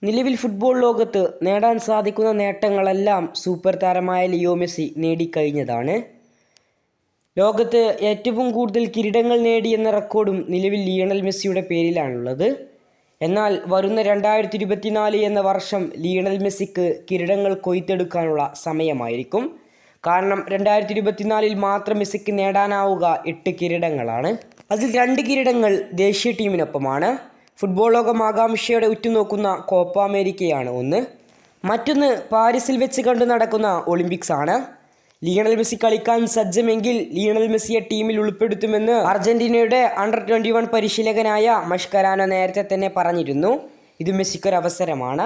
നിലവിൽ ഫുട്ബോൾ ലോകത്ത് നേടാൻ സാധിക്കുന്ന നേട്ടങ്ങളെല്ലാം സൂപ്പർ താരമായ ലിയോ മെസ്സി നേടിക്കഴിഞ്ഞതാണ്. ലോകത്ത് ഏറ്റവും കൂടുതൽ കിരീടങ്ങൾ നേടിയെന്ന റെക്കോർഡും നിലവിൽ ലിയണൽ മെസ്സിയുടെ പേരിലാണുള്ളത്. എന്നാൽ വരുന്ന 2024 എന്ന വർഷം ലിയണൽ മെസ്സിക്ക് കിരീടങ്ങൾ കൊയ്തെടുക്കാനുള്ള സമയമായിരിക്കും. കാരണം 2024 മാത്രം മെസ്സിക്ക് നേടാനാവുക 8 കിരീടങ്ങളാണ്. അതിൽ 2 കിരീടങ്ങൾ ദേശീയ ടീമിനൊപ്പമാണ്. ഫുട്ബോൾ ലോകം ആകാംക്ഷയോടെ ഉറ്റുനോക്കുന്ന കോപ്പ അമേരിക്കയാണ് ഒന്ന്. മറ്റൊന്ന് പാരീസിൽ വെച്ച് കണ്ടു നടക്കുന്ന ഒളിമ്പിക്സ് ആണ്. ലിയണൽ മെസ്സി കളിക്കാൻ സജ്ജമെങ്കിൽ ലിയണൽ മെസ്സിയെ ടീമിൽ ഉൾപ്പെടുത്തുമെന്ന് അർജന്റീനയുടെ അണ്ടർ 21 പരിശീലകനായ മഷ്കരാനോ നേരത്തെ തന്നെ പറഞ്ഞിരുന്നു. ഇത് മെസ്സിക്കൊരവസരമാണ്.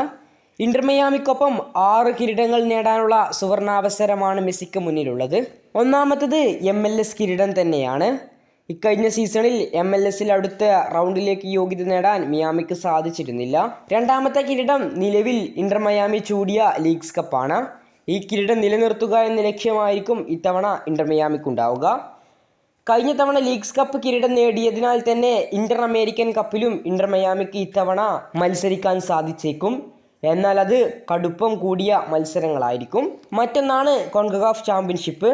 ഇന്റർ മിയാമിക്കൊപ്പം 6 കിരീടങ്ങൾ നേടാനുള്ള സുവർണാവസരമാണ് മെസ്സിക്ക് മുന്നിലുള്ളത്. ഒന്നാമത്തത് MLS കിരീടം തന്നെയാണ്. ഇക്കഴിഞ്ഞ സീസണിൽ MLS അടുത്ത റൗണ്ടിലേക്ക് യോഗ്യത നേടാൻ മിയാമിക്ക് സാധിച്ചിരുന്നില്ല. രണ്ടാമത്തെ കിരീടം നിലവിൽ ഇന്റർ മിയാമി ചൂടിയ ലീഗ്സ് കപ്പാണ്. ഈ കിരീടം നിലനിർത്തുക എന്ന ലക്ഷ്യമായിരിക്കും ഇത്തവണ ഇന്റർ മിയാമിക്കുണ്ടാവുക. കഴിഞ്ഞ തവണ ലീഗ്സ് കപ്പ് കിരീടം നേടിയതിനാൽ തന്നെ ഇന്റർ അമേരിക്കൻ കപ്പിലും ഇന്റർ മിയാമിക്ക് ഇത്തവണ മത്സരിക്കാൻ സാധിച്ചേക്കും. എന്നാൽ അത് കടുപ്പം കൂടിയ മത്സരങ്ങളായിരിക്കും. മറ്റൊന്നാണ് കോൺകക്കാഫ് ചാമ്പ്യൻഷിപ്പ്.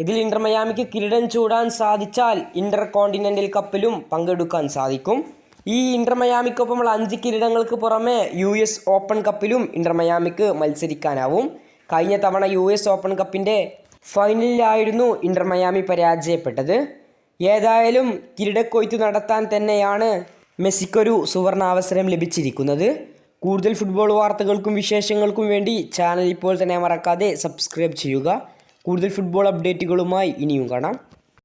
ഇതിൽ ഇന്റർ മിയാമിക്ക് കിരീടം ചൂടാൻ സാധിച്ചാൽ ഇന്റർ കോണ്ടിനെന്റൽ കപ്പിലും പങ്കെടുക്കാൻ സാധിക്കും. ഈ ഇന്റർ മിയാമിക്കൊപ്പമുള്ള 5 കിരീടങ്ങൾക്ക് പുറമെ US ഓപ്പൺ കപ്പിലും ഇന്റർ മിയാമിക്ക് മത്സരിക്കാനാവും. കഴിഞ്ഞ തവണ US ഓപ്പൺ കപ്പിൻ്റെ ഫൈനലിലായിരുന്നു ഇന്റർ മിയാമി പരാജയപ്പെട്ടത്. ഏതായാലും കിരീടക്കൊയ്ത്ത് നടത്താൻ തന്നെയാണ് മെസ്സിക്കൊരു സുവർണാവസരം ലഭിച്ചിരിക്കുന്നത്. കൂടുതൽ ഫുട്ബോൾ വാർത്തകൾക്കും വിശേഷങ്ങൾക്കും വേണ്ടി ചാനൽ ഇപ്പോൾ തന്നെ മറക്കാതെ സബ്സ്ക്രൈബ് ചെയ്യുക. കൂടുതൽ ഫുട്ബോൾ അപ്ഡേറ്റുകളുമായി ഇനിയും കാണാം.